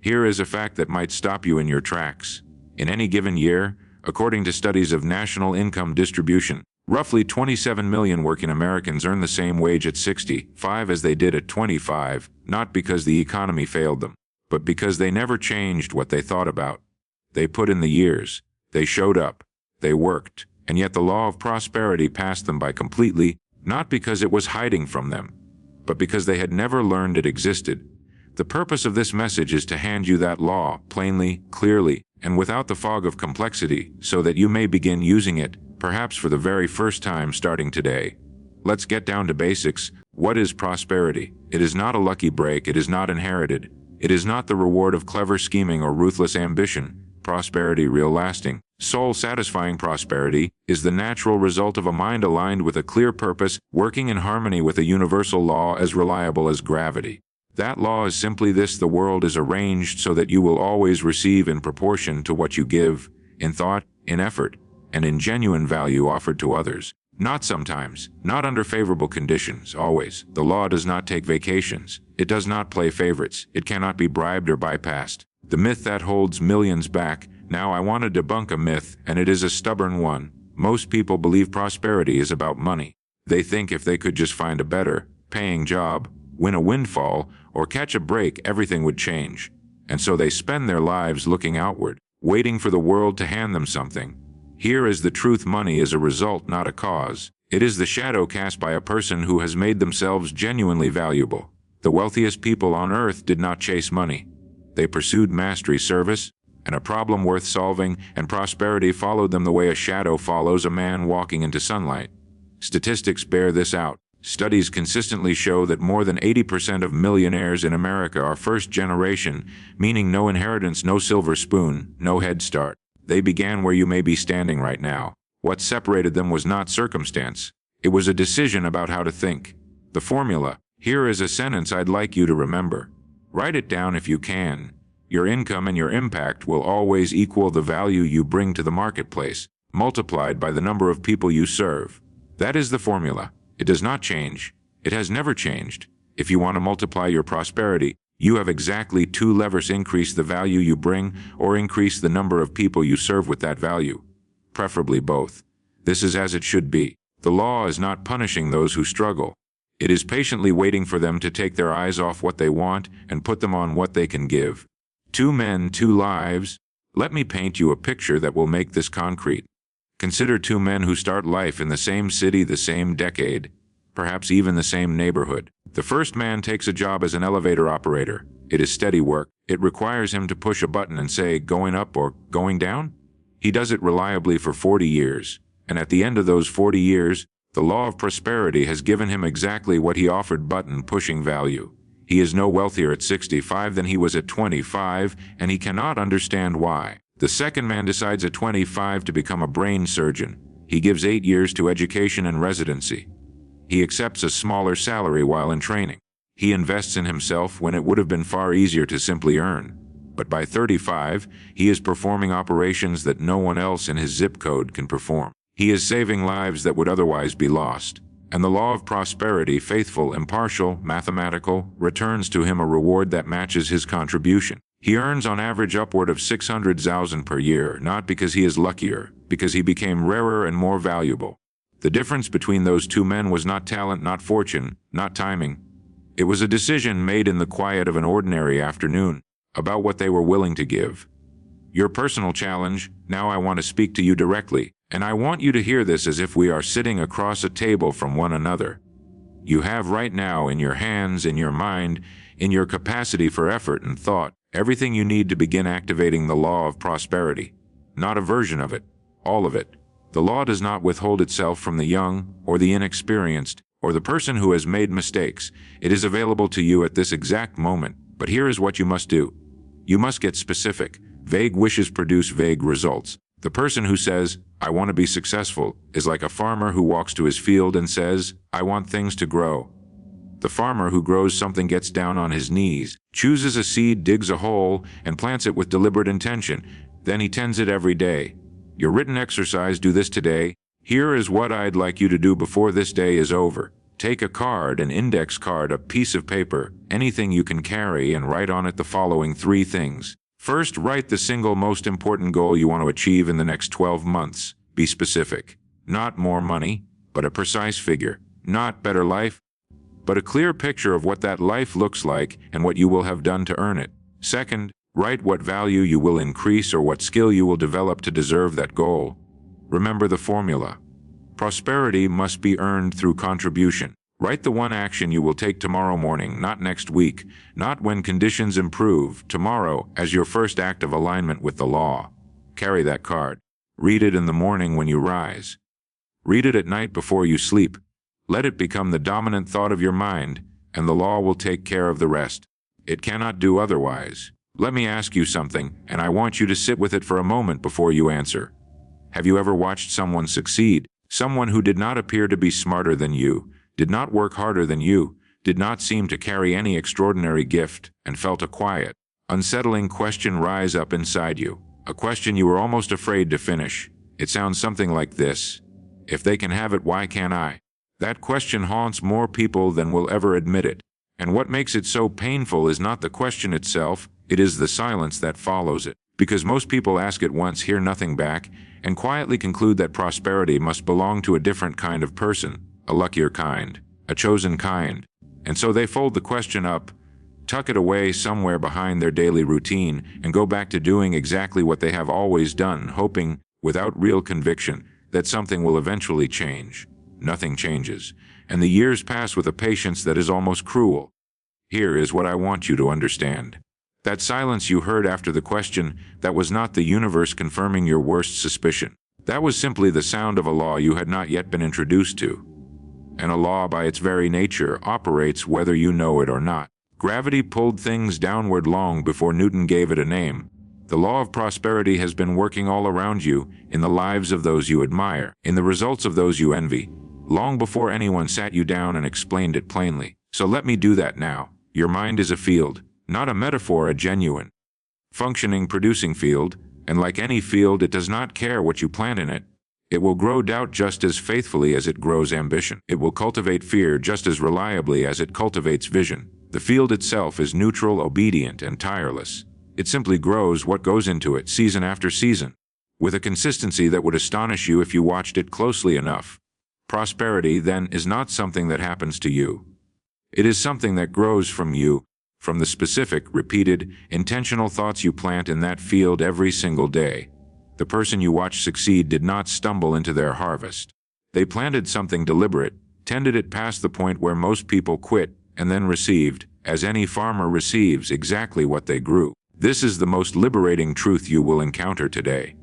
Here is a fact that might stop you in your tracks. In any given year, according to studies of national income distribution, roughly 27 million working Americans earn the same wage at 65 as they did at 25, not because the economy failed them, but because they never changed what they thought about. They put in the years, they showed up, they worked, and yet the law of prosperity passed them by completely, not because it was hiding from them, but because they had never learned it existed. The purpose of this message is to hand you that law, plainly, clearly, and without the fog of complexity, so that you may begin using it, perhaps for the very first time starting today. Let's get down to basics. What is prosperity? It is not a lucky break, it is not inherited. It is not the reward of clever scheming or ruthless ambition. Prosperity, real lasting, soul-satisfying prosperity, is the natural result of a mind aligned with a clear purpose, working in harmony with a universal law as reliable as gravity. That law is simply this: the world is arranged so that you will always receive in proportion to what you give, in thought, in effort, and in genuine value offered to others. Not sometimes, not under favorable conditions, always. The law does not take vacations. It does not play favorites. It cannot be bribed or bypassed. The myth that holds millions back. Now I want to debunk a myth, and it is a stubborn one. Most people believe prosperity is about money. They think if they could just find a better, paying job, win a windfall, or catch a break, everything would change. And so they spend their lives looking outward, waiting for the world to hand them something. Here is the truth: money is a result, not a cause. It is the shadow cast by a person who has made themselves genuinely valuable. The wealthiest people on earth did not chase money. They pursued mastery, service, and a problem worth solving, and prosperity followed them the way a shadow follows a man walking into sunlight. Statistics bear this out. Studies consistently show that more than 80% of millionaires in America are first generation, meaning no inheritance, no silver spoon, no head start. They began where you may be standing right now. What separated them was not circumstance. It was a decision about how to think. The formula. Here is a sentence I'd like you to remember. Write it down if you can. Your income and your impact will always equal the value you bring to the marketplace, multiplied by the number of people you serve. That is the formula. It does not change. It has never changed. If you want to multiply your prosperity, you have exactly two levers: increase the value you bring, or increase the number of people you serve with that value. Preferably both. This is as it should be. The law is not punishing those who struggle. It is patiently waiting for them to take their eyes off what they want and put them on what they can give. 2 men, 2 lives. Let me paint you a picture that will make this concrete. Consider 2 men who start life in the same city, the same decade, perhaps even the same neighborhood. The first man takes a job as an elevator operator. It is steady work. It requires him to push a button and say, going up or going down? He does it reliably for 40 years. And at the end of those 40 years, the law of prosperity has given him exactly what he offered: button-pushing value. He is no wealthier at 65 than he was at 25, and he cannot understand why. The second man decides at 25 to become a brain surgeon. He gives 8 years to education and residency. He accepts a smaller salary while in training. He invests in himself when it would have been far easier to simply earn. But by 35, he is performing operations that no one else in his zip code can perform. He is saving lives that would otherwise be lost. And the law of prosperity, faithful, impartial, mathematical, returns to him a reward that matches his contribution. He earns on average upward of $600,000 per year, not because he is luckier, because he became rarer and more valuable. The difference between those 2 men was not talent, not fortune, not timing. It was a decision made in the quiet of an ordinary afternoon about what they were willing to give. Your personal challenge. Now I want to speak to you directly, and I want you to hear this as if we are sitting across a table from one another. You have right now in your hands, in your mind, in your capacity for effort and thought, everything you need to begin activating the law of prosperity. Not a version of it, all of it. The law does not withhold itself from the young, or the inexperienced, or the person who has made mistakes. It is available to you at this exact moment. But here is what you must do. You must get specific. Vague wishes produce vague results. The person who says, I want to be successful, is like a farmer who walks to his field and says, I want things to grow. The farmer who grows something gets down on his knees, chooses a seed, digs a hole, and plants it with deliberate intention. Then he tends it every day. Your written exercise: do this today. Here is what I'd like you to do before this day is over. Take a card, an index card, a piece of paper, anything you can carry, and write on it the following 3 things. First, write the single most important goal you want to achieve in the next 12 months. Be specific. Not more money, but a precise figure. Not better life, but a clear picture of what that life looks like and what you will have done to earn it. Second, write what value you will increase or what skill you will develop to deserve that goal. Remember the formula. Prosperity must be earned through contribution. Write the one action you will take tomorrow morning, not next week, not when conditions improve, tomorrow, as your first act of alignment with the law. Carry that card. Read it in the morning when you rise. Read it at night before you sleep. Let it become the dominant thought of your mind, and the law will take care of the rest. It cannot do otherwise. Let me ask you something, and I want you to sit with it for a moment before you answer. Have you ever watched someone succeed? Someone who did not appear to be smarter than you, did not work harder than you, did not seem to carry any extraordinary gift, and felt a quiet, unsettling question rise up inside you. A question you were almost afraid to finish. It sounds something like this. If they can have it, why can't I? That question haunts more people than will ever admit it. And what makes it so painful is not the question itself, it is the silence that follows it. Because most people ask it once, hear nothing back, and quietly conclude that prosperity must belong to a different kind of person, a luckier kind, a chosen kind. And so they fold the question up, tuck it away somewhere behind their daily routine, and go back to doing exactly what they have always done, hoping, without real conviction, that something will eventually change. Nothing changes, and the years pass with a patience that is almost cruel. Here is what I want you to understand. That silence you heard after the question, that was not the universe confirming your worst suspicion. That was simply the sound of a law you had not yet been introduced to. And a law by its very nature operates whether you know it or not. Gravity pulled things downward long before Newton gave it a name. The law of prosperity has been working all around you, in the lives of those you admire, in the results of those you envy, long before anyone sat you down and explained it plainly. So let me do that now. Your mind is a field, not a metaphor, a genuine, functioning, producing field, and like any field, it does not care what you plant in it. It will grow doubt just as faithfully as it grows ambition. It will cultivate fear just as reliably as it cultivates vision. The field itself is neutral, obedient, and tireless. It simply grows what goes into it season after season, with a consistency that would astonish you if you watched it closely enough. Prosperity, then, is not something that happens to you. It is something that grows from you, from the specific, repeated, intentional thoughts you plant in that field every single day. The person you watch succeed did not stumble into their harvest. They planted something deliberate, tended it past the point where most people quit, and then received, as any farmer receives, exactly what they grew. This is the most liberating truth you will encounter today,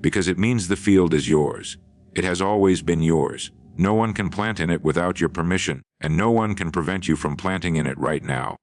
because it means the field is yours. It has always been yours. No one can plant in it without your permission, and no one can prevent you from planting in it right now.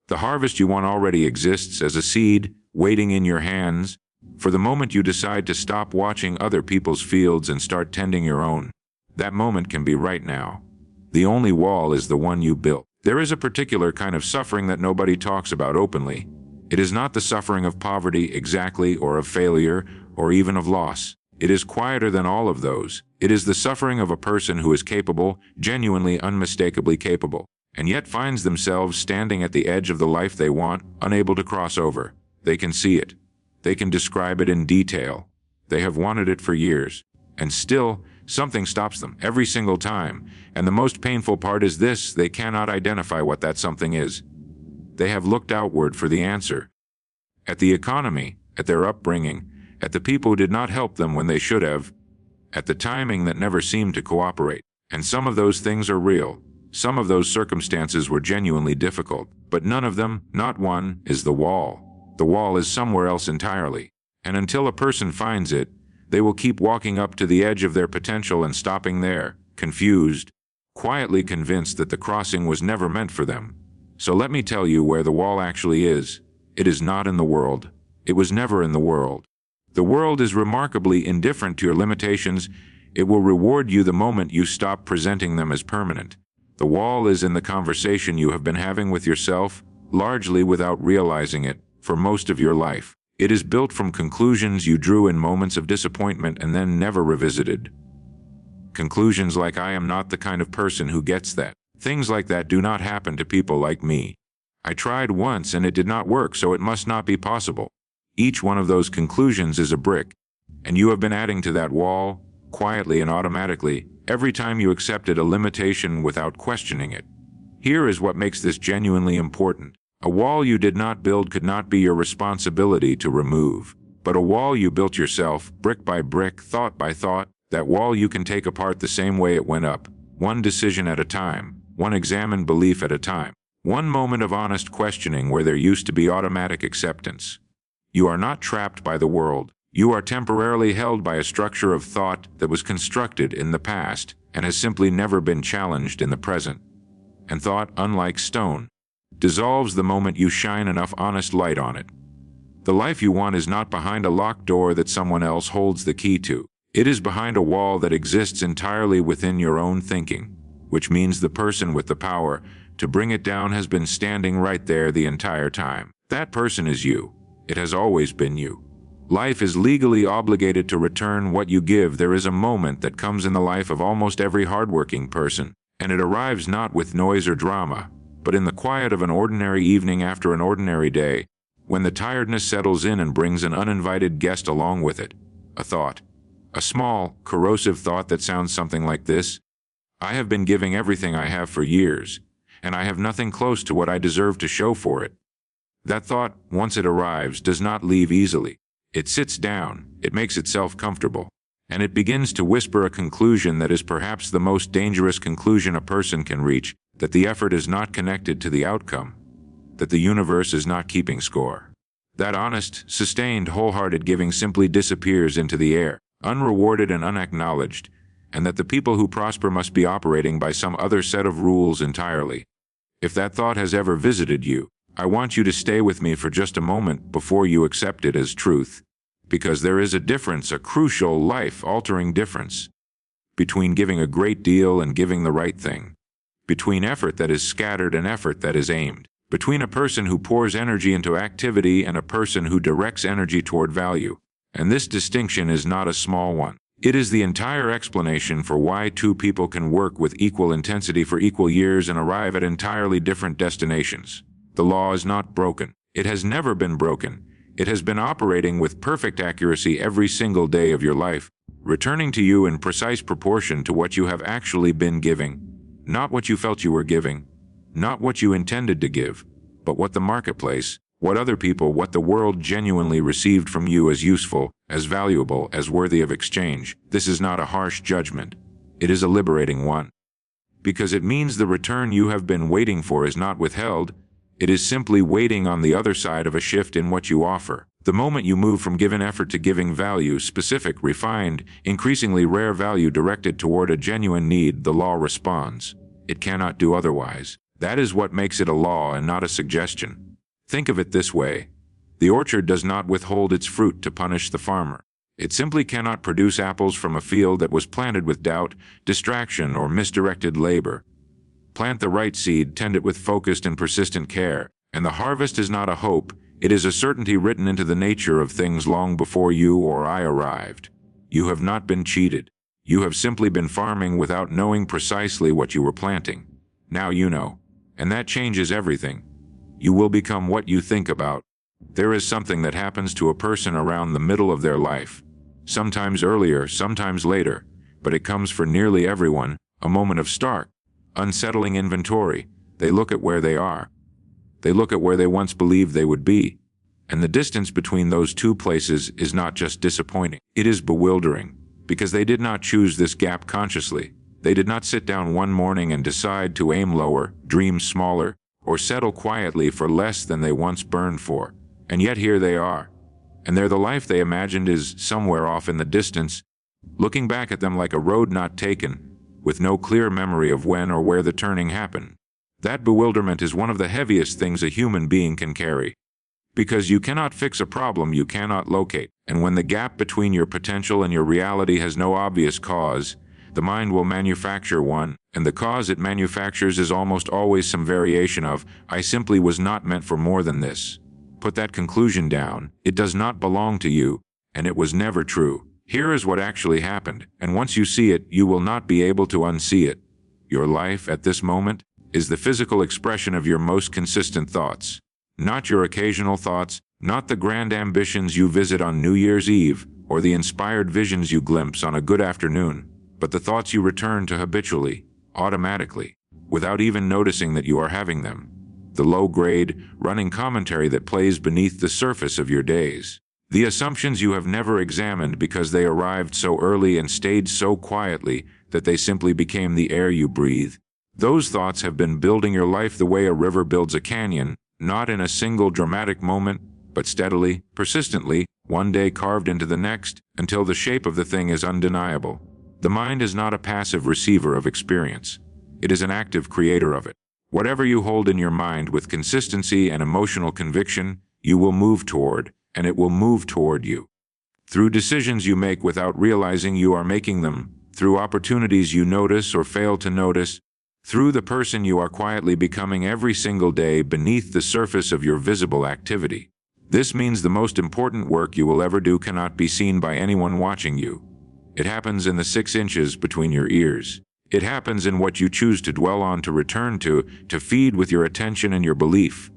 The harvest you want already exists as a seed, waiting in your hands, for the moment you decide to stop watching other people's fields and start tending your own. That moment can be right now. The only wall is the one you built. There is a particular kind of suffering that nobody talks about openly. It is not the suffering of poverty exactly, or of failure, or even of loss. It is quieter than all of those. It is the suffering of a person who is capable, genuinely, unmistakably capable, and yet finds themselves standing at the edge of the life they want, unable to cross over. They can see it. They can describe it in detail. They have wanted it for years. And still, something stops them every single time. And the most painful part is this: they cannot identify what that something is. They have looked outward for the answer. At the economy, at their upbringing, at the people who did not help them when they should have, at the timing that never seemed to cooperate. And some of those things are real. Some of those circumstances were genuinely difficult, but none of them, not one, is the wall. The wall is somewhere else entirely. And until a person finds it, they will keep walking up to the edge of their potential and stopping there, confused, quietly convinced that the crossing was never meant for them. So let me tell you where the wall actually is. It is not in the world. It was never in the world. The world is remarkably indifferent to your limitations. It will reward you the moment you stop presenting them as permanent. The wall is in the conversation you have been having with yourself, largely without realizing it, for most of your life. It is built from conclusions you drew in moments of disappointment and then never revisited. Conclusions like, I am not the kind of person who gets that. Things like that do not happen to people like me. I tried once and it did not work, so it must not be possible. Each one of those conclusions is a brick, and you have been adding to that wall, quietly and automatically, every time you accepted a limitation without questioning it. Here is what makes this genuinely important. A wall you did not build could not be your responsibility to remove. But a wall you built yourself, brick by brick, thought by thought, that wall you can take apart the same way it went up, one decision at a time, one examined belief at a time, one moment of honest questioning where there used to be automatic acceptance. You are not trapped by the world. You are temporarily held by a structure of thought that was constructed in the past and has simply never been challenged in the present. And thought, unlike stone, dissolves the moment you shine enough honest light on it. The life you want is not behind a locked door that someone else holds the key to. It is behind a wall that exists entirely within your own thinking, which means the person with the power to bring it down has been standing right there the entire time. That person is you. It has always been you. Life is legally obligated to return what you give. There is a moment that comes in the life of almost every hardworking person, and it arrives not with noise or drama, but in the quiet of an ordinary evening after an ordinary day, when the tiredness settles in and brings an uninvited guest along with it. A thought. A small, corrosive thought that sounds something like this: I have been giving everything I have for years, and I have nothing close to what I deserve to show for it. That thought, once it arrives, does not leave easily. It sits down, it makes itself comfortable, and it begins to whisper a conclusion that is perhaps the most dangerous conclusion a person can reach, that the effort is not connected to the outcome, that the universe is not keeping score. That honest, sustained, wholehearted giving simply disappears into the air, unrewarded and unacknowledged, and that the people who prosper must be operating by some other set of rules entirely. If that thought has ever visited you, I want you to stay with me for just a moment before you accept it as truth, because there is a difference, a crucial, life-altering difference, between giving a great deal and giving the right thing, between effort that is scattered and effort that is aimed, between a person who pours energy into activity and a person who directs energy toward value. And this distinction is not a small one. It is the entire explanation for why two people can work with equal intensity for equal years and arrive at entirely different destinations. The law is not broken. It has never been broken. It has been operating with perfect accuracy every single day of your life, returning to you in precise proportion to what you have actually been giving, not what you felt you were giving, not what you intended to give, but what the marketplace, what other people, what the world genuinely received from you as useful, as valuable, as worthy of exchange. This is not a harsh judgment. It is a liberating one. Because it means the return you have been waiting for is not withheld. It is simply waiting on the other side of a shift in what you offer. The moment you move from given effort to giving value, specific, refined, increasingly rare value directed toward a genuine need, the law responds. It cannot do otherwise. That is what makes it a law and not a suggestion. Think of it this way. The orchard does not withhold its fruit to punish the farmer. It simply cannot produce apples from a field that was planted with doubt, distraction, or misdirected labor. Plant the right seed, tend it with focused and persistent care, and the harvest is not a hope, it is a certainty written into the nature of things long before you or I arrived. You have not been cheated. You have simply been farming without knowing precisely what you were planting. Now you know, and that changes everything. You will become what you think about. There is something that happens to a person around the middle of their life. Sometimes earlier, sometimes later, but it comes for nearly everyone, a moment of stark, unsettling inventory. They look at where they are. They look at where they once believed they would be. And the distance between those two places is not just disappointing. It is bewildering, because they did not choose this gap consciously. They did not sit down one morning and decide to aim lower, dream smaller, or settle quietly for less than they once burned for. And yet here they are. And there the life they imagined is somewhere off in the distance, looking back at them like a road not taken, with no clear memory of when or where the turning happened. That bewilderment is one of the heaviest things a human being can carry. Because you cannot fix a problem you cannot locate, and when the gap between your potential and your reality has no obvious cause, the mind will manufacture one, and the cause it manufactures is almost always some variation of, I simply was not meant for more than this. Put that conclusion down. It does not belong to you, and it was never true. Here is what actually happened, and once you see it, you will not be able to unsee it. Your life, at this moment, is the physical expression of your most consistent thoughts. Not your occasional thoughts, not the grand ambitions you visit on New Year's Eve, or the inspired visions you glimpse on a good afternoon, but the thoughts you return to habitually, automatically, without even noticing that you are having them. The low-grade, running commentary that plays beneath the surface of your days. The assumptions you have never examined because they arrived so early and stayed so quietly that they simply became the air you breathe. Those thoughts have been building your life the way a river builds a canyon, not in a single dramatic moment, but steadily, persistently, one day carved into the next, until the shape of the thing is undeniable. The mind is not a passive receiver of experience. It is an active creator of it. Whatever you hold in your mind with consistency and emotional conviction, you will move toward, and it will move toward you. Through decisions you make without realizing you are making them, through opportunities you notice or fail to notice, through the person you are quietly becoming every single day beneath the surface of your visible activity. This means the most important work you will ever do cannot be seen by anyone watching you. It happens in the 6 inches between your ears. It happens in what you choose to dwell on, to return to feed with your attention and your belief.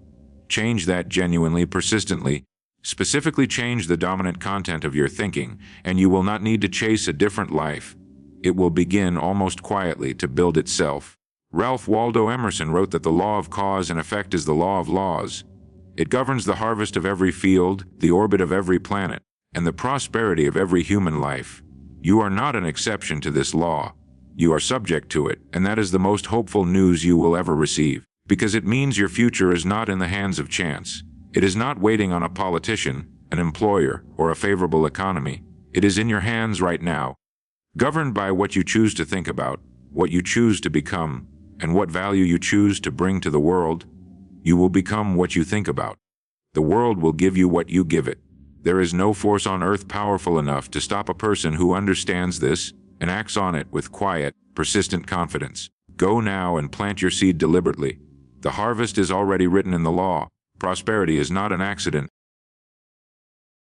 Change that genuinely, persistently. Specifically change the dominant content of your thinking, and you will not need to chase a different life. It will begin almost quietly to build itself. Ralph Waldo Emerson wrote that the law of cause and effect is the law of laws. It governs the harvest of every field, the orbit of every planet, and the prosperity of every human life. You are not an exception to this law. You are subject to it, and that is the most hopeful news you will ever receive, because it means your future is not in the hands of chance. It is not waiting on a politician, an employer, or a favorable economy. It is in your hands right now. Governed by what you choose to think about, what you choose to become, and what value you choose to bring to the world, you will become what you think about. The world will give you what you give it. There is no force on earth powerful enough to stop a person who understands this and acts on it with quiet, persistent confidence. Go now and plant your seed deliberately. The harvest is already written in the law. Prosperity is not an accident.